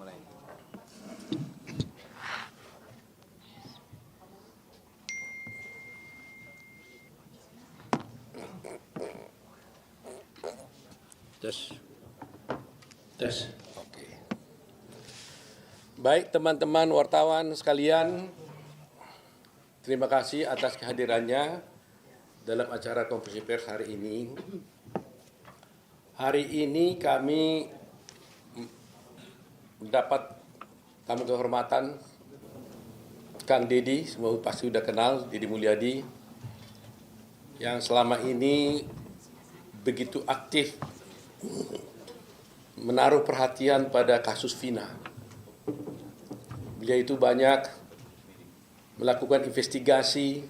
mulai. Tes. Tes. Oke. Baik teman-teman wartawan sekalian, terima kasih atas kehadirannya dalam acara konferensi pers hari ini. Hari ini kami mendapat tamu kehormatan Kang Deddy, semua pasti sudah kenal, Deddy Mulyadi, yang selama ini begitu aktif menaruh perhatian pada kasus Vina. Beliau itu banyak melakukan investigasi,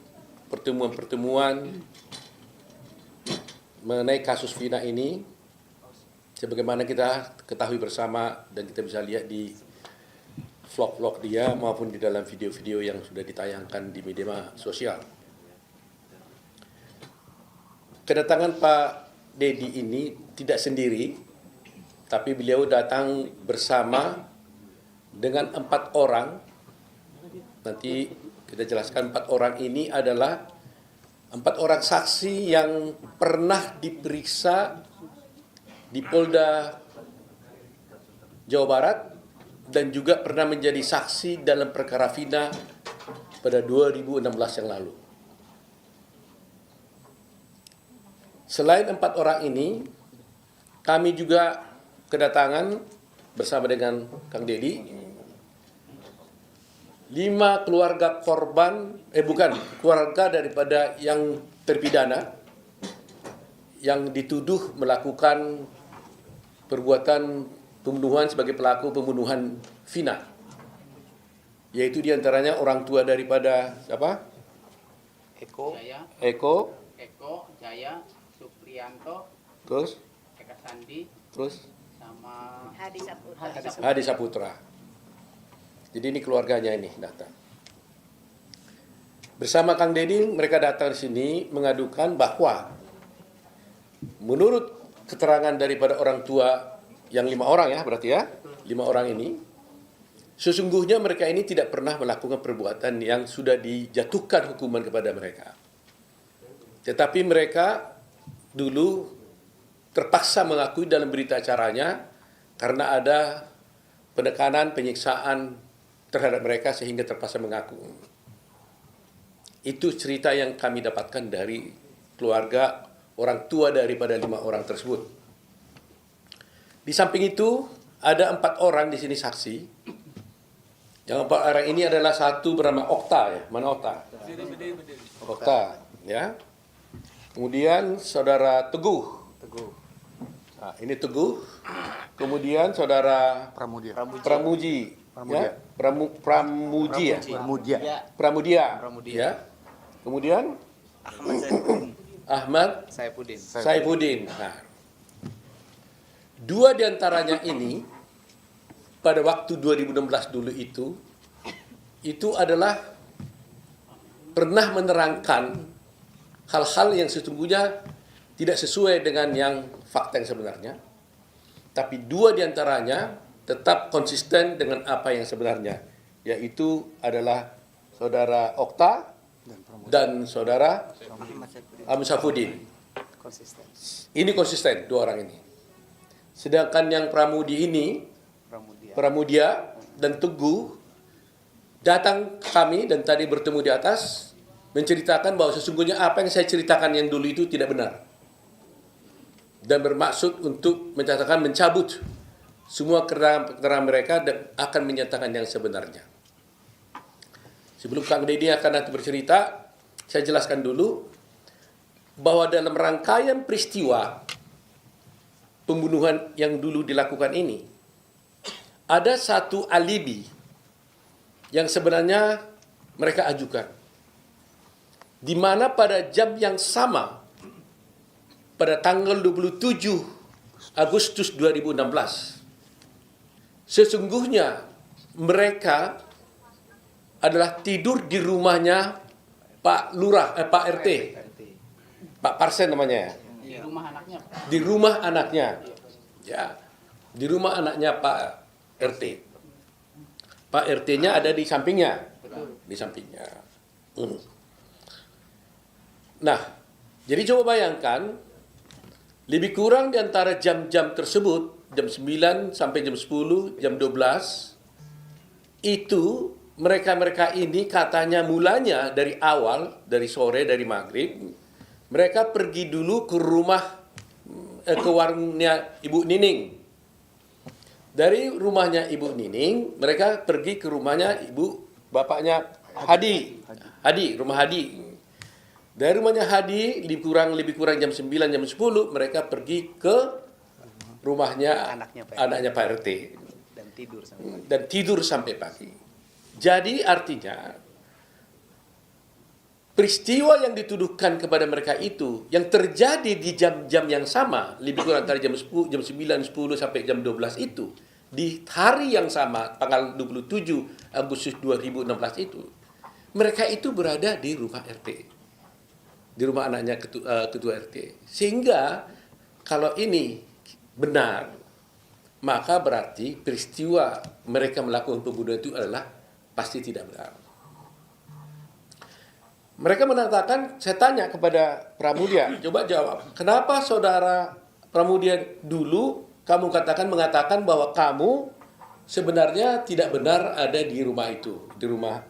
pertemuan-pertemuan mengenai kasus Vina ini, sebagaimana kita ketahui bersama dan kita bisa lihat di vlog-vlog dia maupun di dalam video-video yang sudah ditayangkan di media sosial. Kedatangan Pak Deddy ini tidak sendiri, tapi beliau datang bersama dengan 4 orang. Nanti kita jelaskan 4 orang ini adalah 4 orang saksi yang pernah diperiksa di Polda Jawa Barat dan juga pernah menjadi saksi dalam perkara Vina pada 2016 yang lalu. Selain 4 orang ini, kami juga kedatangan bersama dengan Kang Deddy 5 keluarga korban, keluarga daripada yang terpidana yang dituduh melakukan perbuatan pembunuhan sebagai pelaku pembunuhan Vina, yaitu diantaranya orang tua daripada siapa? Eko, Jaya, Supriyanto, terus Eka Sandi, terus sama Hadi Saputra. Jadi ini keluarganya ini datang. Bersama Kang Deddy mereka datang di sini mengadukan bahwa menurut keterangan daripada orang tua yang 5 orang ya, berarti ya, 5 orang ini, sesungguhnya mereka ini tidak pernah melakukan perbuatan yang sudah dijatuhkan hukuman kepada mereka. Tetapi mereka dulu terpaksa mengakui dalam berita acaranya karena ada penekanan, penyiksaan terhadap mereka sehingga terpaksa mengaku. Itu cerita yang kami dapatkan dari keluarga orang tua daripada 5 orang tersebut. Di samping itu ada 4 orang di sini saksi. Yang 4 orang ini adalah satu bernama Okta ya. Mana Okta? Okta ya. Kemudian saudara Teguh. Nah, ini Teguh. Kemudian saudara Pramuji. Ya? Pramuji ya. Pramudia. Ya. Kemudian Ahmad Saifuddin. Nah, 2 diantaranya ini pada waktu 2016 dulu itu adalah pernah menerangkan hal-hal yang sesungguhnya tidak sesuai dengan yang fakta yang sebenarnya. Tapi 2 diantaranya tetap konsisten dengan apa yang sebenarnya, yaitu adalah saudara Okta dan saudara Ahmad Saifuddin. Ini konsisten 2 orang ini. Sedangkan yang Pramudia dan Teguh datang ke kami dan tadi bertemu di atas menceritakan bahwa sesungguhnya apa yang saya ceritakan yang dulu itu tidak benar. Dan bermaksud untuk mencabut semua keterangan mereka dan akan menyatakan yang sebenarnya. Sebelum Kang Deddy akan nanti bercerita, saya jelaskan dulu bahwa dalam rangkaian peristiwa pembunuhan yang dulu dilakukan ini, ada satu alibi yang sebenarnya mereka ajukan. Di mana pada jam yang sama, pada tanggal 27 Agustus 2016, sesungguhnya mereka adalah tidur di rumahnya Pak Lurah, Pak RT, Pak Parsen namanya ya. di rumah anaknya. Di rumah anaknya, ya, di rumah anaknya Pak RT. Pak RT-nya ada di sampingnya. Betul. Di sampingnya. Nah, jadi coba bayangkan, lebih kurang di antara jam-jam tersebut, jam 9 sampai jam 10, jam 12, itu mereka-mereka ini katanya mulanya dari awal, dari sore, dari maghrib, mereka pergi dulu ke rumah, ke warungnya Ibu Nining. Dari rumahnya Ibu Nining, mereka pergi ke rumahnya bapaknya Hadi. Hadi, rumah Hadi. Dari rumahnya Hadi, lebih kurang jam 9, jam 10, mereka pergi ke rumahnya anaknya Pak RT. Dan tidur sampai pagi. Jadi artinya, peristiwa yang dituduhkan kepada mereka itu, yang terjadi di jam-jam yang sama, lebih kurang antara jam 10, jam 9, 10 sampai jam 12 itu, di hari yang sama, tanggal 27 Agustus 2016 itu, mereka itu berada di rumah RT. Di rumah anaknya ketua RT. Sehingga kalau ini benar, maka berarti peristiwa mereka melakukan pembunuhan itu adalah pasti tidak benar. Mereka mengatakan, saya tanya kepada Pramudia, coba jawab, kenapa saudara Pramudia dulu kamu mengatakan bahwa kamu sebenarnya tidak benar ada di rumah itu, di rumah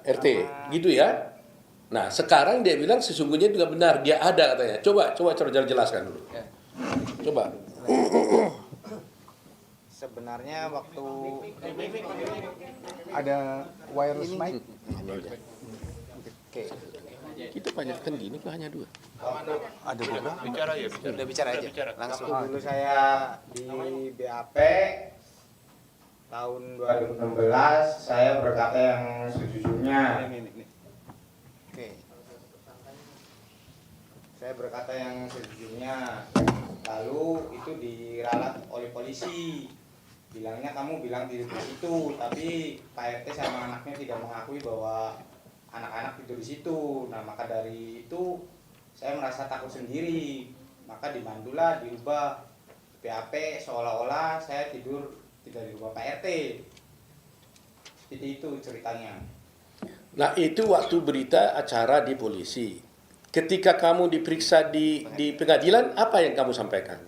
RT, gitu ya? Nah, sekarang dia bilang sesungguhnya juga benar, dia ada katanya. Coba jelaskan dulu. Coba. Sebenarnya waktu ada wireless mic. Oke. Kita banyakkan gini kok hanya 2. Ada beberapa. Udah bicara aja. Langsung. Dulu saya di BAP tahun 2016 saya berkata yang sejujurnya. Oke. Saya berkata yang sejujurnya. Lalu itu diralat oleh polisi. Bilangnya kamu bilang tidur di situ, tapi Pak RT sama anaknya tidak mengakui bahwa anak-anak tidur di situ. Nah, maka dari itu saya merasa takut sendiri. Maka dimandulah dirubah BAP seolah-olah saya tidur tidak di rumah Pak RT. Seperti itu ceritanya. Nah, itu waktu berita acara di polisi. Ketika kamu diperiksa di pengadilan, apa yang kamu sampaikan?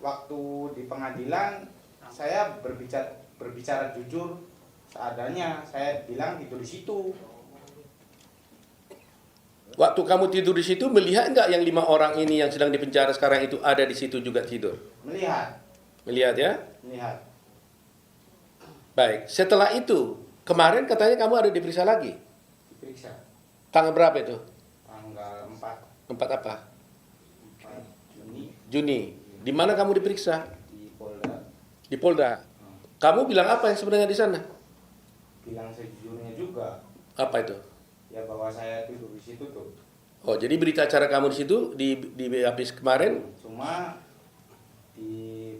Waktu di pengadilan saya berbicara jujur seadanya. Saya bilang tidur di situ. Waktu kamu tidur di situ, melihat nggak yang 5 orang ini yang sedang dipenjara sekarang itu ada di situ juga tidur? Melihat. Melihat ya? Melihat. Baik, setelah itu, kemarin katanya kamu ada diperiksa lagi. Diperiksa. Tanggal berapa itu? Tanggal 4 apa? Juni Juni. Di mana kamu diperiksa? di Polda. Di Polda. Kamu bilang apa yang sebenarnya di sana? Bilang sejujurnya juga. Apa itu? Ya bahwa saya tidur di situ tuh. Oh, jadi berita acara kamu di situ di habis kemarin? Cuma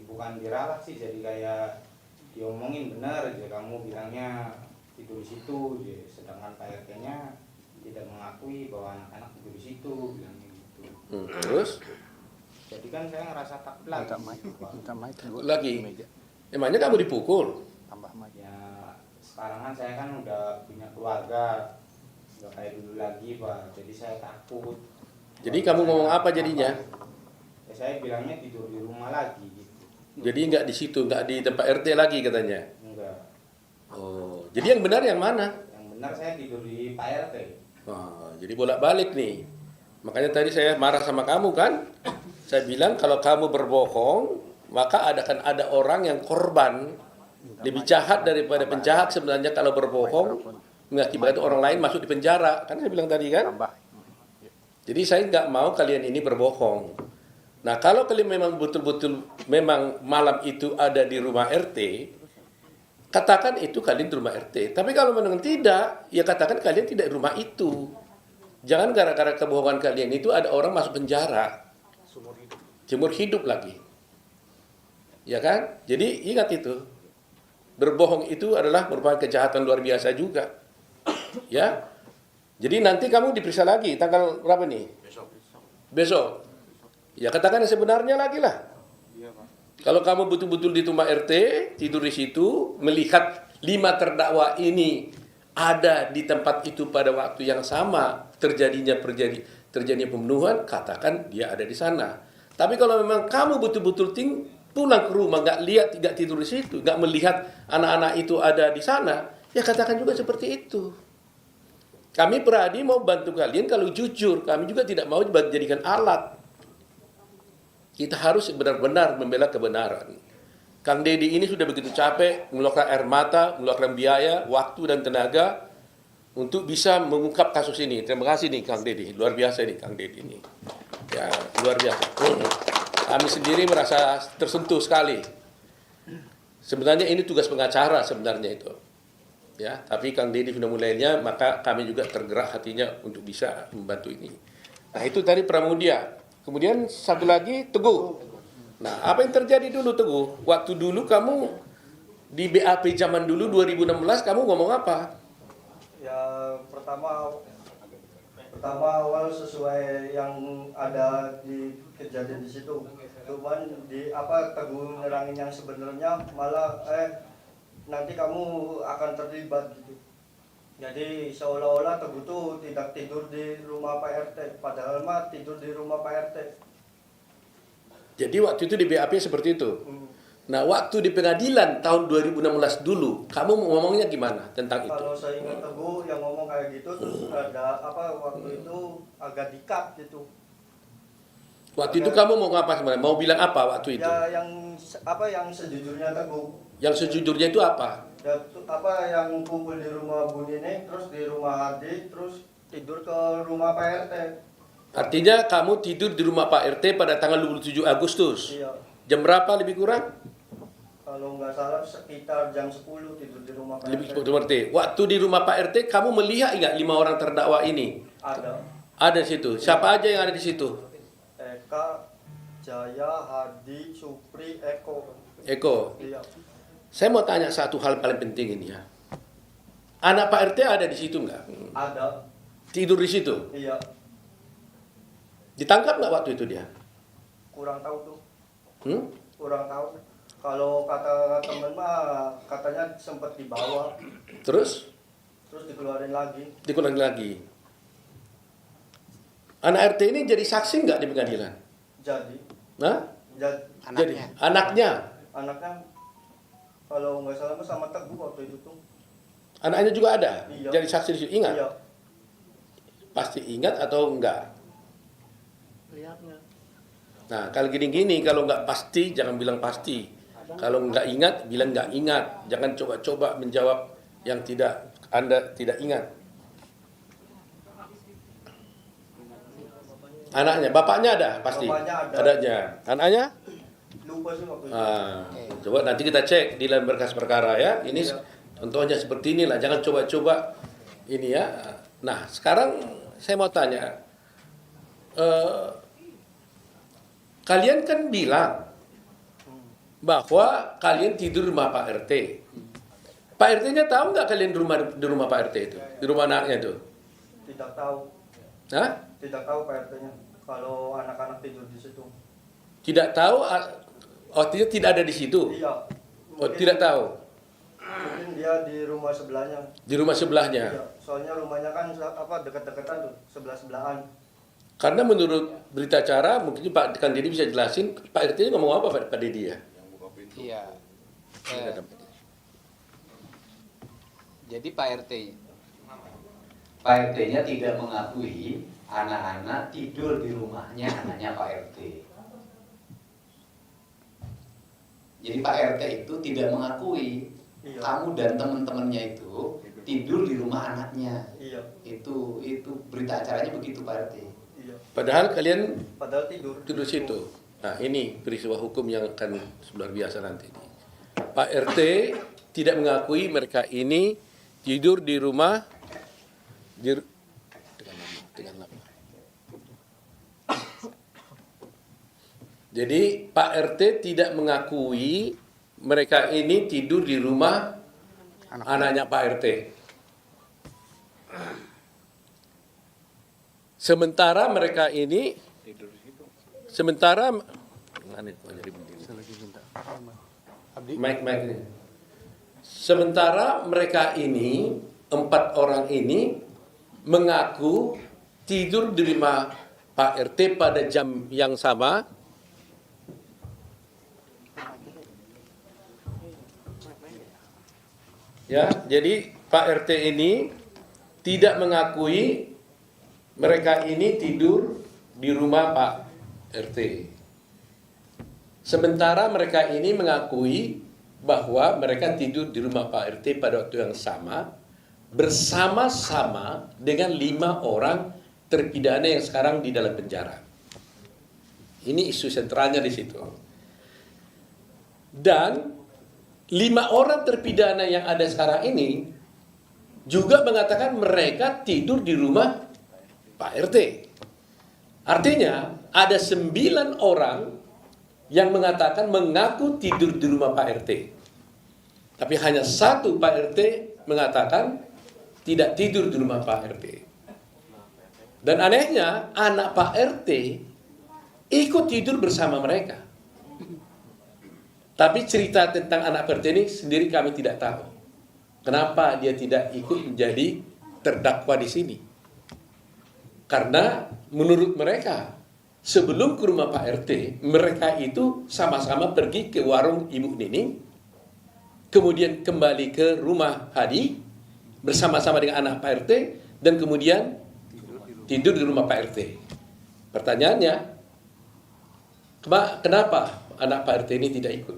bukan diralat sih, jadi kayak diomongin benar aja, kamu bilangnya tidur di situ, sedangkan Pak RT-nya tidak mengakui bahwa anak-anak tidur di situ, bilangnya gitu. Terus? Jadi kan saya ngerasa takut lagi. Lagi. Emangnya kamu dipukul? Ya sekarang kan saya kan udah punya keluarga, nggak kayak dulu lagi Pak, jadi saya takut. Jadi kamu ngomong apa jadinya? Ya saya bilangnya tidur di rumah lagi gitu. Jadi nggak di situ, nggak di tempat RT lagi katanya? Enggak. Oh, jadi yang benar yang mana? Yang benar saya tidur di Pak RT. Oh, jadi bolak-balik nih. Makanya tadi saya marah sama kamu kan? Saya bilang kalau kamu berbohong, maka akan ada orang yang korban lebih jahat daripada penjahat sebenarnya kalau berbohong mengakibatkan orang lain masuk di penjara. Kan saya bilang tadi kan? Jadi saya nggak mau kalian ini berbohong. Nah, kalau kalian memang betul-betul memang malam itu ada di rumah RT, katakan itu kalian di rumah RT. Tapi kalau memang tidak, ya katakan kalian tidak di rumah itu. Jangan gara-gara kebohongan kalian itu ada orang masuk penjara. Seumur hidup lagi. Ya kan? Jadi ingat itu. Berbohong itu adalah merupakan kejahatan luar biasa juga. Ya. Jadi nanti kamu diperiksa lagi tanggal berapa nih? Besok. Ya katakan yang sebenarnya lagi lah. Kalau kamu betul-betul di rumah RT, tidur di situ, melihat 5 terdakwa ini ada di tempat itu pada waktu yang sama terjadinya pembunuhan, katakan dia ada di sana. Tapi kalau memang kamu betul-betul pulang ke rumah, nggak lihat, tidak tidur di situ, nggak melihat anak-anak itu ada di sana, ya katakan juga seperti itu. Kami Peradi mau bantu kalian kalau jujur, kami juga tidak mau dijadikan alat. Kita harus benar-benar membela kebenaran. Kang Deddy ini sudah begitu capek, mengeluarkan air mata, mengeluarkan biaya, waktu dan tenaga untuk bisa mengungkap kasus ini. Terima kasih nih Kang Deddy, luar biasa nih Kang Deddy ini. Ya, luar biasa. Kami sendiri merasa tersentuh sekali. Sebenarnya ini tugas pengacara sebenarnya itu. Ya, tapi Kang Deddy sudah mulainya, maka kami juga tergerak hatinya untuk bisa membantu ini. Nah, itu tadi Pramudia. Kemudian satu lagi Teguh. Nah, apa yang terjadi dulu Teguh? Waktu dulu kamu di BAP zaman dulu 2016 kamu ngomong apa? Ya pertama awal sesuai yang ada di kejadian di situ. Cuman di Teguh nerangin yang sebenarnya malah nanti kamu akan terlibat gitu. Jadi seolah-olah Teguh tuh tidak tidur di rumah Pak RT, padahal mah tidur di rumah Pak RT. Jadi waktu itu di BAP seperti itu. Nah, waktu di pengadilan tahun 2016 dulu, kamu ngomongnya gimana tentang itu? Kalau saya ingat Teguh yang ngomong kayak gitu, terus ada waktu itu agak dikat gitu. Waktu itu kamu mau ngapa sebenarnya? Mau bilang apa waktu itu? Ya yang sejujurnya Teguh. Yang sejujurnya itu apa? Ya yang kumpul di rumah Bu Nini, terus di rumah Hardi, terus tidur ke rumah Pak RT. Artinya kamu tidur di rumah Pak RT pada tanggal 27 Agustus. Iya. Jam berapa lebih kurang? Kalau nggak salah sekitar jam 10 tidur di rumah Pak Lebih RT. seperti. Waktu di rumah Pak RT kamu melihat nggak 5 orang terdakwa ini? Ada Ada di situ. Siapa aja yang ada di situ? Eka, Jaya, Hardi, Supri, Eko. Eko. Iya. Saya mau tanya satu hal paling penting ini ya. Anak Pak RT ada di situ nggak? Ada. Tidur di situ? Iya. Ditangkap nggak waktu itu dia? Kurang tahu tuh. Kurang tahu. Kalau kata temen mah katanya sempat dibawa, Terus dikeluarin lagi. dikurangi lagi. Anak RT ini jadi saksi nggak di pengadilan? Jadi Jadi anaknya kalau nggak salah mah sama Teguh waktu itu tuh. Anaknya juga ada? Iya. Jadi saksi di situ. Ingat? Iya. Pasti ingat atau enggak? Nah, kalau gini-gini, kalau nggak pasti, jangan bilang pasti. Kalau nggak ingat, bilang nggak ingat. Jangan coba-coba menjawab yang Anda tidak ingat. Anaknya, bapaknya ada pasti? Bapaknya ada. Adanya. Anaknya? Lupa sih waktu itu. Coba nanti kita cek di dalam berkas perkara ya. Ini contohnya seperti inilah. Jangan coba-coba ini ya. Nah, sekarang saya mau tanya. Kalian kan bilang bahwa kalian tidur di rumah Pak RT. Pak RT-nya tahu nggak kalian di rumah Pak RT itu? Di rumah anaknya itu? Tidak tahu. Hah? Tidak tahu Pak RT-nya kalau anak-anak tidur di situ. Tidak tahu? Artinya tidak ada di situ? Iya. Oh, tidak tahu? Mungkin dia di rumah sebelahnya. Di rumah sebelahnya? Iya. Soalnya rumahnya kan dekat-dekatan tuh, sebelah-sebelahan. Karena menurut berita acara, mungkin Pak Kang Deddy bisa jelasin, Pak RT ngomong apa Pak Deddy ya? Iya. Jadi Pak RT-nya tidak mengakui anak-anak tidur di rumahnya anaknya Pak RT. Jadi Pak RT itu tidak mengakui kamu dan teman-temannya itu tidur di rumah anaknya. Iya. Itu berita acaranya begitu Pak RT. Iya. Padahal kalian tidur di situ. Nah, ini peristiwa hukum yang akan luar biasa nanti. Pak RT tidak mengakui mereka ini tidur di rumah Jadi Pak RT tidak mengakui mereka ini tidur di rumah anaknya Pak RT. Sementara mereka ini Sementara mereka ini, 4 orang ini mengaku tidur di rumah Pak RT pada jam yang sama. Ya, jadi Pak RT ini tidak mengakui mereka ini tidur di rumah Pak RT. Sementara mereka ini mengakui bahwa mereka tidur di rumah Pak RT pada waktu yang sama bersama-sama dengan 5 orang terpidana yang sekarang di dalam penjara. Ini isu sentralnya di situ. Dan 5 orang terpidana yang ada sekarang ini juga mengatakan mereka tidur di rumah Pak RT. Artinya ada 9 orang yang mengatakan mengaku tidur di rumah Pak RT. Tapi hanya 1 Pak RT mengatakan tidak tidur di rumah Pak RT. Dan anehnya anak Pak RT ikut tidur bersama mereka. Tapi cerita tentang anak Pak RT ini sendiri kami tidak tahu. Kenapa dia tidak ikut menjadi terdakwa di sini? Karena menurut mereka sebelum ke rumah Pak RT, mereka itu sama-sama pergi ke warung Ibu Nining, kemudian kembali ke rumah Hadi bersama-sama dengan anak Pak RT, dan kemudian tidur di rumah Pak RT. Pertanyaannya, kenapa anak Pak RT ini tidak ikut?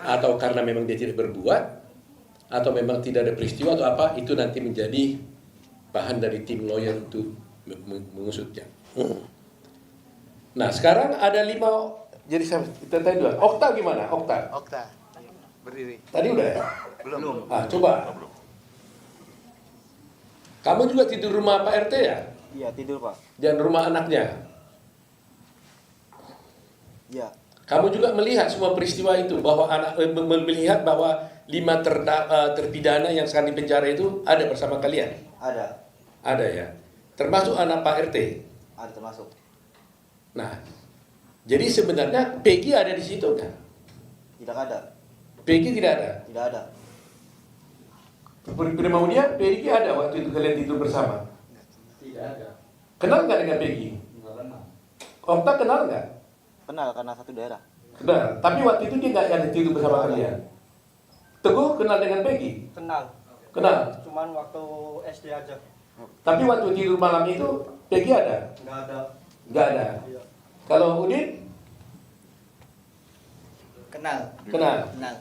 Atau karena memang dia tidak berbuat, atau memang tidak ada peristiwa atau apa, itu nanti menjadi bahan dari tim lawyer untuk mengusutnya. Nah, sekarang ada 5, jadi kita tanya dulu. Okta gimana? Okta Berdiri. tadi udah ya? Belum. Coba. Kamu juga tidur rumah Pak RT ya? Iya, tidur Pak. Dan rumah anaknya? Iya. Kamu juga melihat semua peristiwa itu, bahwa melihat bahwa 5 terpidana yang sekarang di penjara itu ada bersama kalian? Ada. Ada ya? Termasuk anak Pak RT? Ada termasuk. Nah, jadi sebenarnya Peggy ada di situ kan? Tidak ada. Peggy tidak ada? Tidak ada. Mau dia, Peggy ada waktu itu kalian tidur bersama? Tidak ada. Kenal nggak dengan Peggy? Okta kenal nggak? Kenal karena satu daerah. Kenal. Tapi waktu itu dia nggak ada tidur bersama kalian. Teguh kenal dengan Peggy? Kenal. Kenal. Cuman waktu SD aja. Tapi waktu tidur malam itu Peggy ada? Nggak ada. Nggak ada. Iya. Kalau Udin Kenal. kenal. Kenal.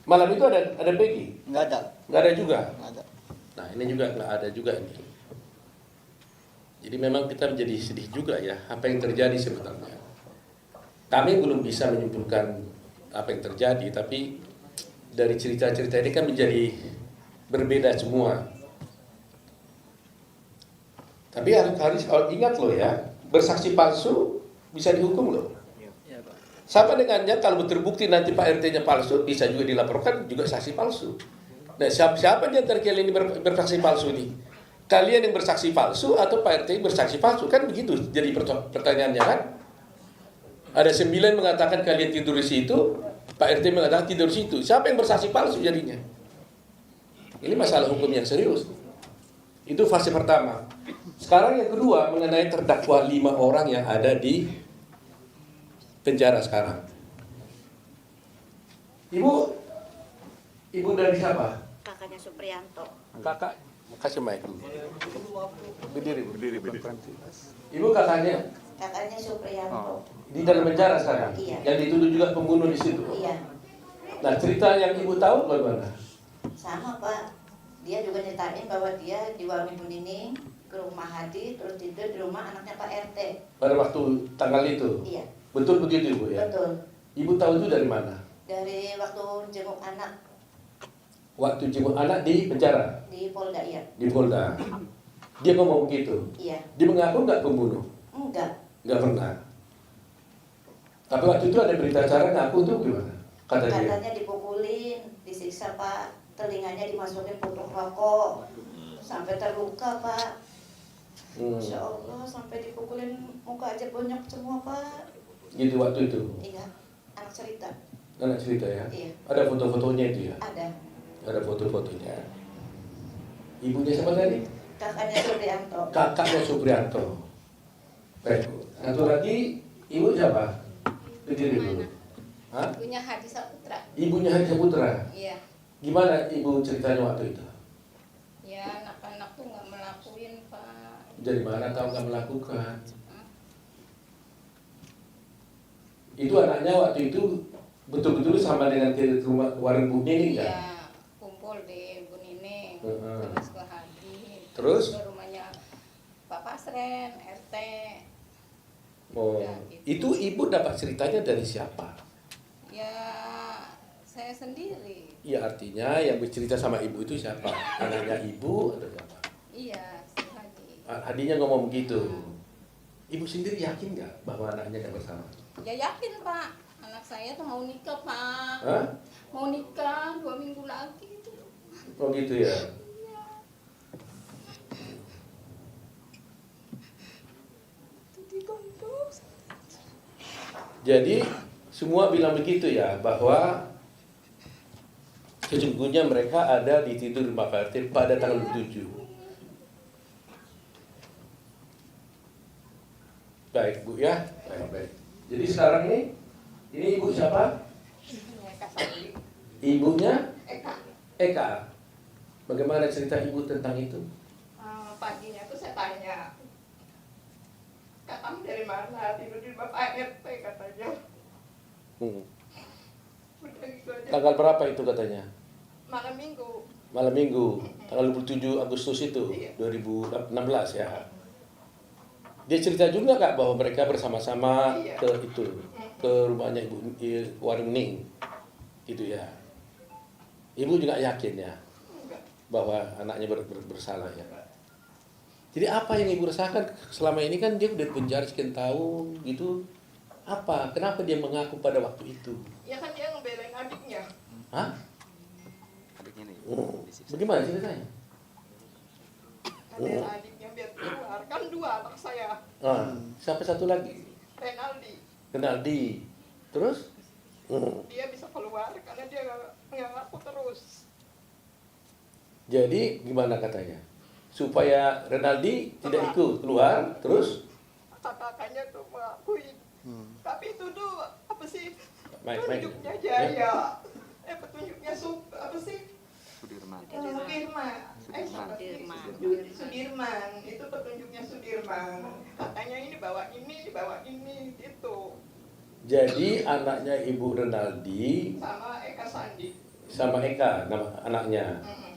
Malam itu ada Peggy? Nggak ada. Nggak ada juga. Nggak ada. Nah, ini juga nggak ada juga ini. Jadi memang kita menjadi sedih juga ya apa yang terjadi sebenarnya. Kami belum bisa menyimpulkan apa yang terjadi, tapi dari cerita-cerita ini kan menjadi berbeda semua. Tapi harus ingat loh ya, bersaksi palsu bisa dihukum loh. Sama dengannya kalau terbukti nanti Pak RT-nya palsu, bisa juga dilaporkan juga saksi palsu. Nah, siapa di antara kalian ini bersaksi palsu ini? Kalian yang bersaksi palsu atau Pak RT bersaksi palsu? Kan begitu jadi pertanyaannya kan? Ada 9 mengatakan kalian tidur di situ, Pak RT mengatakan tidur di situ. Siapa yang bersaksi palsu jadinya? Ini masalah hukum yang serius. Itu fase pertama. Sekarang yang kedua mengenai terdakwa 5 orang yang ada di penjara sekarang. Ibu dari siapa? Kakaknya Supriyanto. Kakak, kasih mic dulu. Berdiri. Ibu kakaknya Kakaknya Supriyanto. di dalam penjara sekarang. Iya. Yang dituduh juga pembunuh di situ. Iya. Nah, cerita yang ibu tahu bagaimana? Sama Pak. Dia juga nyeritain bahwa dia di warung Ibu Nining ke rumah Hadi terus tidur di rumah anaknya Pak RT. Pada waktu tanggal itu. Iya. Betul begitu Ibu ya? Betul. Ibu tahu itu dari mana? Dari waktu jenguk anak Waktu jenguk anak di penjara, di Polda iya. di Polda. Dia ngomong begitu. Iya. Dia mengaku nggak pembunuh? Enggak. Nggak pernah. Tapi waktu itu ada berita acara ngaku tuh gimana? Kata dia. Katanya dipukulin, disiksa Pak. Telinganya dimasukin puntung rokok. Sampai terluka Pak. Masya Allah sampai dipukulin muka aja bonyok semua Pak. Gitu waktu itu. Iya. Anak cerita. Anak cerita ya. Iya. Ada foto-fotonya itu ya. Ada. Ada foto-fotonya. Ibunya siapa tadi? Kakaknya Suprianto. Kakaknya Suprianto. Baik, Bu. Satu lagi, ibu siapa? Berdiri dulu. Hah? Ibunya Haji Saputra. Ibunya Haji Saputra. Iya. Gimana ibu ceritanya waktu itu? Ya anak-anak tuh nggak melakuin Pak. Dari mana tahu nggak melakukan? Itu anaknya waktu itu betul-betul sama dengan di rumah warung Bu Nining kan? Iya. Kumpul di Bu Nining. Heeh. Terus ke Haji. Terus? Ke rumahnya Pak Pasren, RT. Oh, Ya, gitu. itu ibu dapat ceritanya dari siapa? Ya saya sendiri. Ya artinya yang bercerita sama ibu itu siapa? Anaknya ibu atau siapa? Iya, si Haji. Hadinya ngomong begitu. Ibu sendiri yakin nggak bahwa anaknya nggak bersama? Ya yakin Pak. Anak saya tuh mau nikah Pak. Hah? Mau nikah 2 minggu lagi itu. Oh gitu ya. Jadi semua bilang begitu ya, bahwa sesungguhnya mereka ada di tidur rumah Pak RT pada tanggal 7. Baik Bu ya, baik. Jadi sekarang ini ibu siapa? Eka Sandi. Ibunya Eka. Eka. Bagaimana cerita ibu tentang itu? Paginya tuh saya tanya, Kak, kamu dari mana? Tidur di Bapak RT katanya. Udah gitu aja. Tanggal berapa itu katanya? Malam Minggu. Malam Minggu, tanggal 27 Agustus itu, Iya. 2016 ya. Dia cerita juga Kak bahwa mereka bersama-sama Iya. ke rumahnya Warung Ning, gitu ya. Ibu juga yakin ya Enggak. bahwa anaknya bersalah ya. Jadi apa yang ibu rasakan selama ini, kan dia udah penjara sekian tahun gitu. Apa? Kenapa dia mengaku pada waktu itu? Ya kan dia ngebelain adiknya. Hah? Adiknya nih. Bagaimana ceritanya? Ngebelain adiknya biar keluar. Kan 2 anak saya. Siapa satu lagi? Renaldi. Renaldi. Terus? Dia bisa keluar karena dia nggak ngaku terus. Jadi gimana katanya? Supaya Renaldi tidak ikut keluar, terus? Kakaknya tuh mengakui. Tapi itu tuh apa sih? Mike. Petunjuknya Jaya. Petunjuknya apa sih? Sudirman. Sudirman. Itu petunjuknya Sudirman. Katanya ini bawa ini gitu. Jadi anaknya Ibu Renaldi Sama Eka Sandi. sama Eka, nama anaknya. Mm-mm.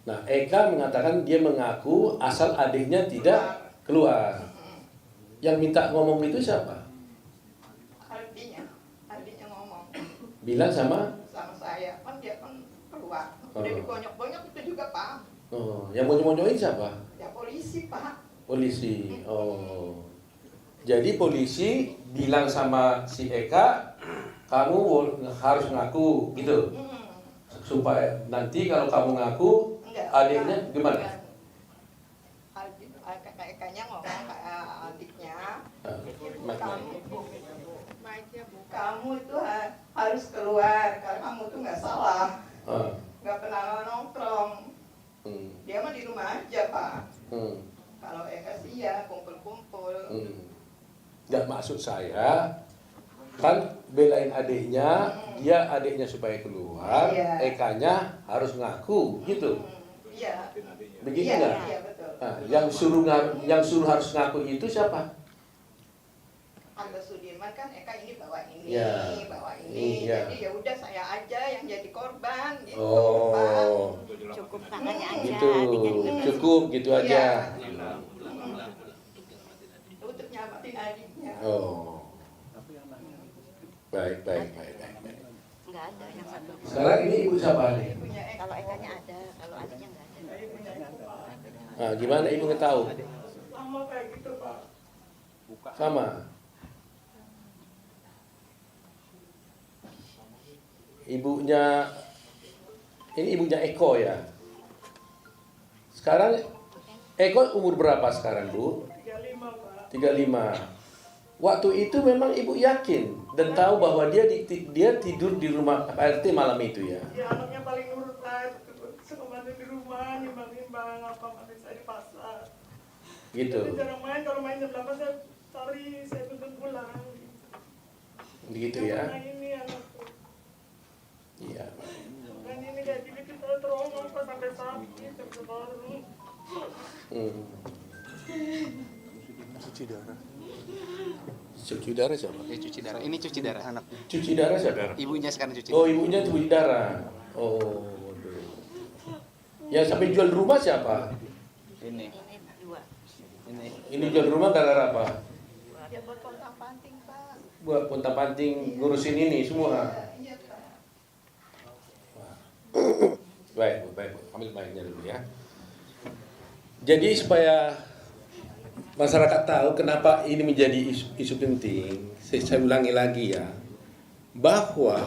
Nah, Eka mengatakan dia mengaku asal adiknya tidak keluar. Mm-mm. Yang minta ngomong itu siapa? Ardinya ngomong Bilang sama? sama saya. Kan dia kan keluar. Oh. Udah dibonyok-bonyok itu juga Pak. Oh, yang monyo-monyoin siapa? Ya polisi Pak. Polisi. Oh. Jadi polisi bilang sama si Eka, kamu harus ngaku gitu. Supaya nanti kalau kamu ngaku, Enggak, adiknya gimana? Kakaknya ngomong ke adiknya, kamu itu harus keluar karena kamu tuh nggak salah, nggak pernah nongkrong. Dia mah di rumah aja Pak. Kalau Eka sih ya kumpul-kumpul. Nggak, maksud saya kan belain adiknya, dia adiknya supaya keluar, Iya. Ekanya harus ngaku gitu. Iya. Begitu Iya, nggak? iya betul. Nah, yang suruh harus ngaku itu siapa? Angga Sudirman kan Eka ini bawa ini, Iya. bawa ini. Iya. Jadi ya udah saya aja yang jadi korban gitu. Oh, Cukup kakaknya aja. gitu, adiknya cukup gitu Pak. aja. Iya. Untuk nyamatin adiknya. Oh, baik. Nggak ada yang satu. Sekarang ini ibu siapa nih? Punya Eka. Kalau ekanya ada, kalau adiknya nggak ada. Nah, gimana ibu ngetahu? Sama kayak gitu Pak. Sama. Ibunya, ini ibunya Eko ya. Sekarang Eko umur berapa sekarang, Bu? 35 Pak. 35. Waktu itu memang ibu yakin dan tahu bahwa dia tidur di rumah Pak RT malam itu ya. Ya anaknya paling nurut Pak. paling di rumah nimbang-nimbang apa nggak bisa di pasar. Gitu. Tapi jarang main, kalau main jam 8 saya cari, saya tuntut pulang. Begitu Yang ya. mana ini anakku. Iya. Dan ini kayak gini kita trauma pas sampai sakit sampai baru. Cuci darah siapa? Cuci darah. Ini cuci darah. Anak. Cuci darah siapa? Ibunya sekarang cuci. Oh, ibunya cuci darah. Oh, waduh. Yang sampai jual rumah siapa? Ini. Ini dua. Ini. Ini jual rumah gara-gara apa? Ya buat kontak panting Pak. Buat pontang-panting ngurusin ini semua. Iya Pak. Baik, baik, ambil mic-nya dulu ya. Jadi supaya masyarakat tahu kenapa ini menjadi isu penting, saya ulangi lagi ya, bahwa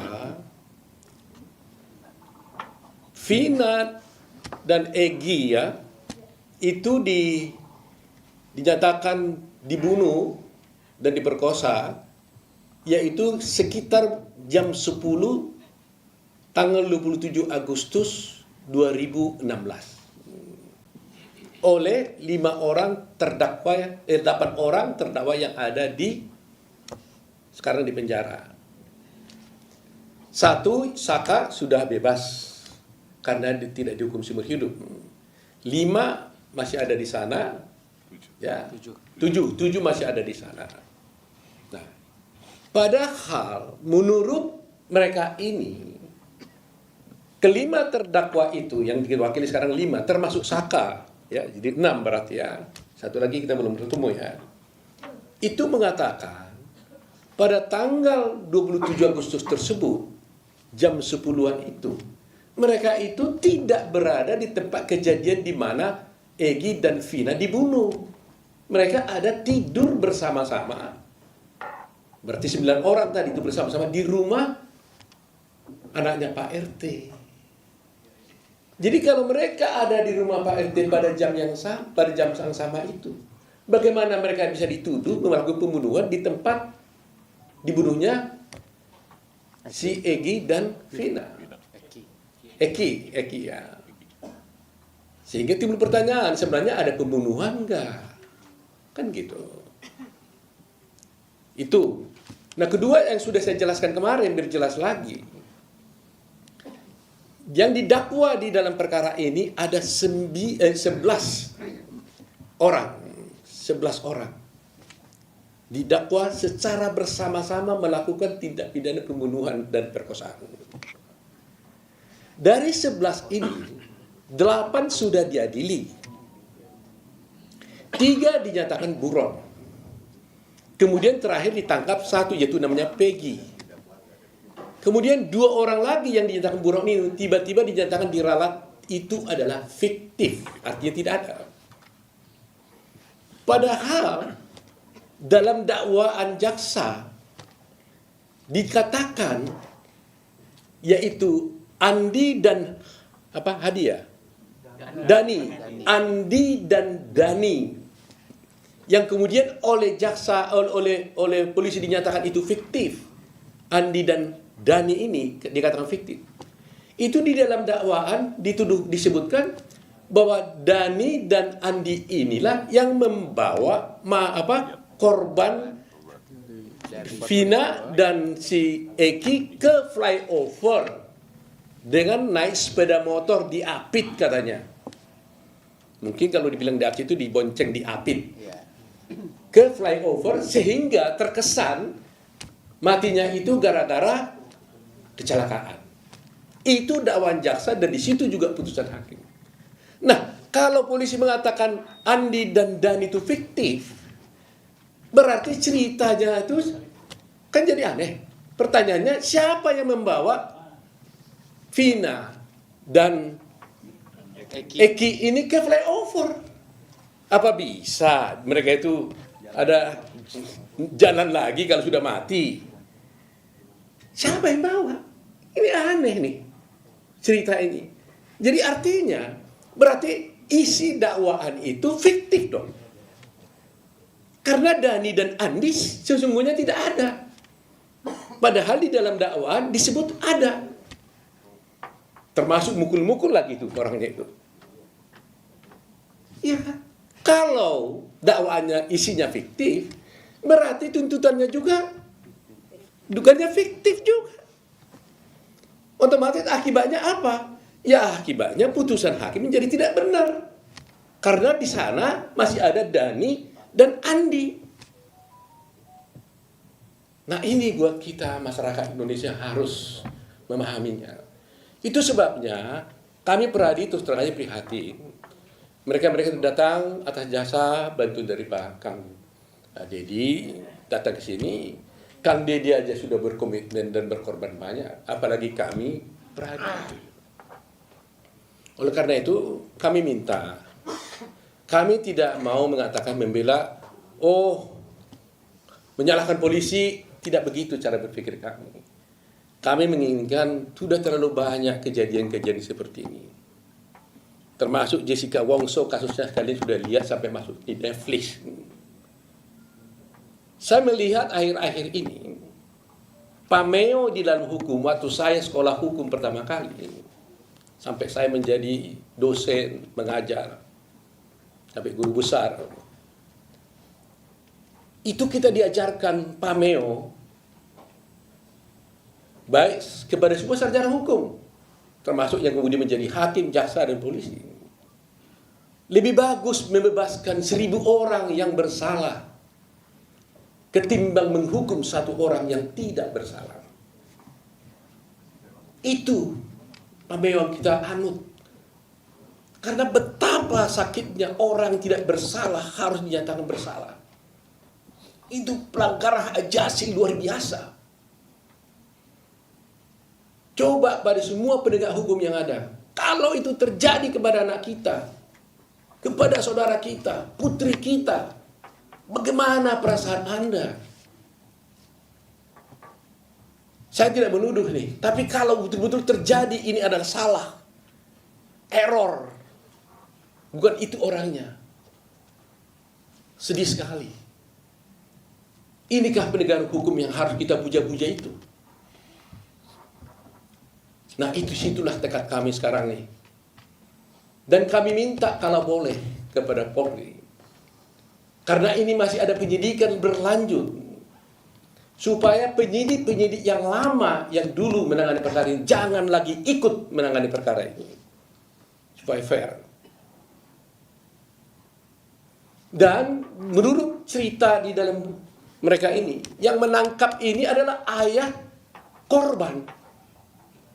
Vina dan Egy ya itu dinyatakan dibunuh dan diperkosa, yaitu sekitar jam 10 tanggal 27 Agustus 2016 oleh 8 orang terdakwa yang ada sekarang di penjara. 1, Saka sudah bebas karena tidak dihukum seumur hidup. 5 masih ada di sana, ya. 7 masih ada di sana. Nah, padahal menurut mereka ini kelima terdakwa itu yang diwakili sekarang 5 termasuk Saka, ya, jadi 6 berarti ya. Satu lagi kita belum ketemu ya. Itu mengatakan pada tanggal 27 Agustus tersebut jam 10-an itu mereka itu tidak berada di tempat kejadian di mana Egy dan Vina dibunuh. Mereka ada tidur bersama-sama. Berarti 9 orang tadi itu bersama-sama di rumah anaknya Pak RT. Jadi kalau mereka ada di rumah Pak RT pada jam yang sama itu, bagaimana mereka bisa dituduh melakukan pembunuhan di tempat dibunuhnya si Egy dan Vina? Eki ya. Sehingga timbul pertanyaan, sebenarnya ada pembunuhan enggak? Kan gitu. Itu. Nah, kedua yang sudah saya jelaskan kemarin, biar jelas lagi. Yang didakwa di dalam perkara ini ada 11 orang. 11 orang. Didakwa secara bersama-sama melakukan tindak pidana pembunuhan dan perkosaan. Dari 11 ini, 8 sudah diadili. 3 dinyatakan buron. Kemudian terakhir ditangkap 1, yaitu namanya Peggy. Kemudian 2 orang lagi yang dinyatakan buron ini tiba-tiba dinyatakan diralat, itu adalah fiktif, artinya tidak ada. Padahal dalam dakwaan jaksa dikatakan yaitu Andi dan Andi dan Dani yang kemudian oleh jaksa oleh polisi dinyatakan itu fiktif. Andi dan Dani ini dikatakan fiktif. Itu di dalam dakwaan disebutkan bahwa Dani dan Andi inilah yang membawa korban Vina dan si Eki ke flyover dengan naik sepeda motor diapit katanya. Mungkin kalau dibilang diapit itu dibonceng diapit ke flyover sehingga terkesan matinya itu gara-gara kecelakaan. Itu dakwaan jaksa dan di situ juga putusan hakim. Nah, kalau polisi mengatakan Andi dan Dani itu fiktif, berarti ceritanya itu kan jadi aneh. Pertanyaannya, siapa yang membawa Vina dan Eki ini ke flyover? Apa bisa mereka itu ada jalan lagi kalau sudah mati? Siapa yang bawa? Ini aneh nih cerita ini. Jadi artinya berarti isi dakwaan itu fiktif dong. Karena Dani dan Andi sesungguhnya tidak ada. Padahal di dalam dakwaan disebut ada. Termasuk mukul-mukul lagi itu orangnya itu. Ya, kalau dakwaannya isinya fiktif, berarti tuntutannya juga dugaannya fiktif juga. Otomatis akibatnya apa? Ya akibatnya putusan hakim menjadi tidak benar. Karena di sana masih ada Dani dan Andi. Nah ini buat kita masyarakat Indonesia harus memahaminya. Itu sebabnya kami Peradi terus terang aja prihatin. Mereka datang atas jasa bantuan dari Pak Kang Dedi datang ke sini. Kang Dedi aja sudah berkomitmen dan berkorban banyak, apalagi kami Peradi. Oleh karena itu kami minta, kami tidak mau mengatakan membela, menyalahkan polisi, tidak begitu cara berpikir kami. Kami menginginkan sudah terlalu banyak kejadian-kejadian seperti ini. Termasuk Jessica Wongso, kasusnya kalian sudah lihat sampai masuk di Netflix. Saya melihat akhir-akhir ini, pameo di dalam hukum, waktu saya sekolah hukum pertama kali, sampai saya menjadi dosen, mengajar, sampai guru besar, itu kita diajarkan pameo, baik kepada semua sarjana hukum, termasuk yang kemudian menjadi hakim, jaksa, dan polisi. Lebih bagus membebaskan 1000 orang yang bersalah ketimbang menghukum 1 orang yang tidak bersalah. Itu yang kita anut. Karena betapa sakitnya orang tidak bersalah harus dinyatakan bersalah. Itu pelanggaran ajasi luar biasa. Coba pada semua penegak hukum yang ada, kalau itu terjadi kepada anak kita, kepada saudara kita, putri kita, bagaimana perasaan Anda? Saya tidak menuduh nih, tapi kalau betul-betul terjadi ini adalah salah, error, bukan itu orangnya. Sedih sekali. Inikah penegakan hukum yang harus kita puja-puja itu? Nah situlah tekad kami sekarang nih. Dan kami minta kalau boleh kepada Polri, karena ini masih ada penyidikan berlanjut, supaya penyidik-penyidik yang lama yang dulu menangani perkara ini jangan lagi ikut menangani perkara ini, supaya fair. Dan menurut cerita di dalam mereka ini, yang menangkap ini adalah ayah korban,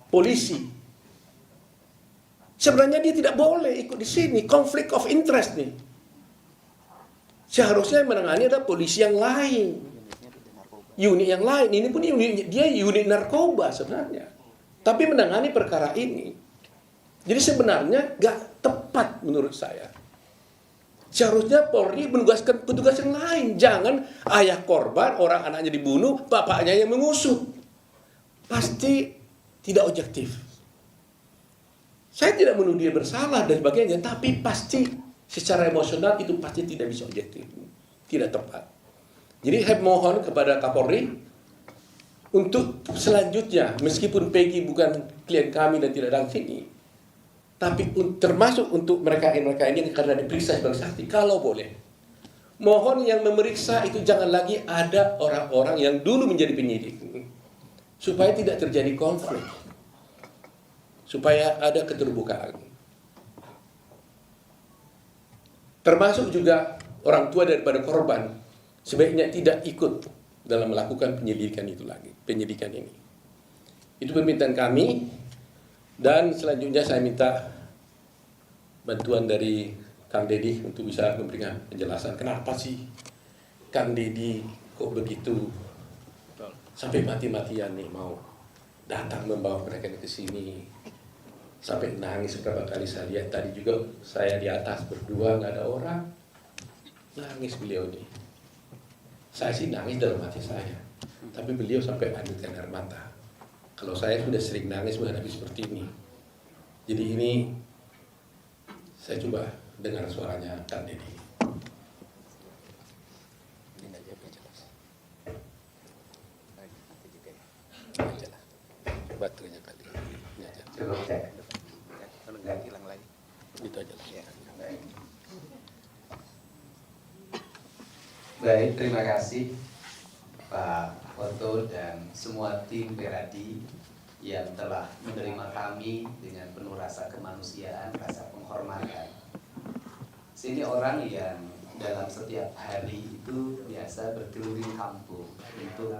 polisi. Sebenarnya dia tidak boleh ikut di sini, konflik of interest nih. Seharusnya yang menangani adalah polisi yang lain, unit yang lain. Ini pun unit narkoba sebenarnya, tapi menangani perkara ini. Jadi sebenarnya gak tepat menurut saya. Seharusnya Polri menugaskan petugas yang lain. Jangan ayah korban, orang anaknya dibunuh, bapaknya yang mengusut. Pasti tidak objektif. Saya tidak menuduh dia bersalah dan sebagainya, tapi pasti secara emosional itu pasti tidak bisa objektif. Tidak tepat. Jadi saya mohon kepada Kapolri untuk selanjutnya, meskipun Peggy bukan klien kami dan tidak datang sini, tapi termasuk untuk mereka ini karena diperiksa sebagai saksi, kalau boleh, mohon yang memeriksa itu jangan lagi ada orang-orang yang dulu menjadi penyidik, supaya tidak terjadi konflik, supaya ada keterbukaan. Termasuk juga orang tua daripada korban sebaiknya tidak ikut dalam melakukan penyelidikan ini. Itu permintaan kami. Dan selanjutnya saya minta bantuan dari Kang Dedi untuk bisa memberikan penjelasan kenapa sih Kang Dedi kok begitu sampai mati-matian nih mau datang membawa mereka ke sini, sampai nangis beberapa kali. Saya lihat tadi juga saya di atas berdua nggak ada orang, nangis beliau nih. Saya sih nangis dalam hati saya, tapi beliau sampai andutkan air mata. Kalau saya sudah sering nangis menghadapi seperti ini. Jadi ini saya coba dengar suaranya Kang Dedi. Batunya kali. Coba cek. Hilang lagi. Itu aja. Baik, terima kasih Pak Oto dan semua tim Peradi yang telah menerima kami dengan penuh rasa kemanusiaan, rasa penghormatan. Sini orang yang dalam setiap hari itu biasa berkeliling kampung untuk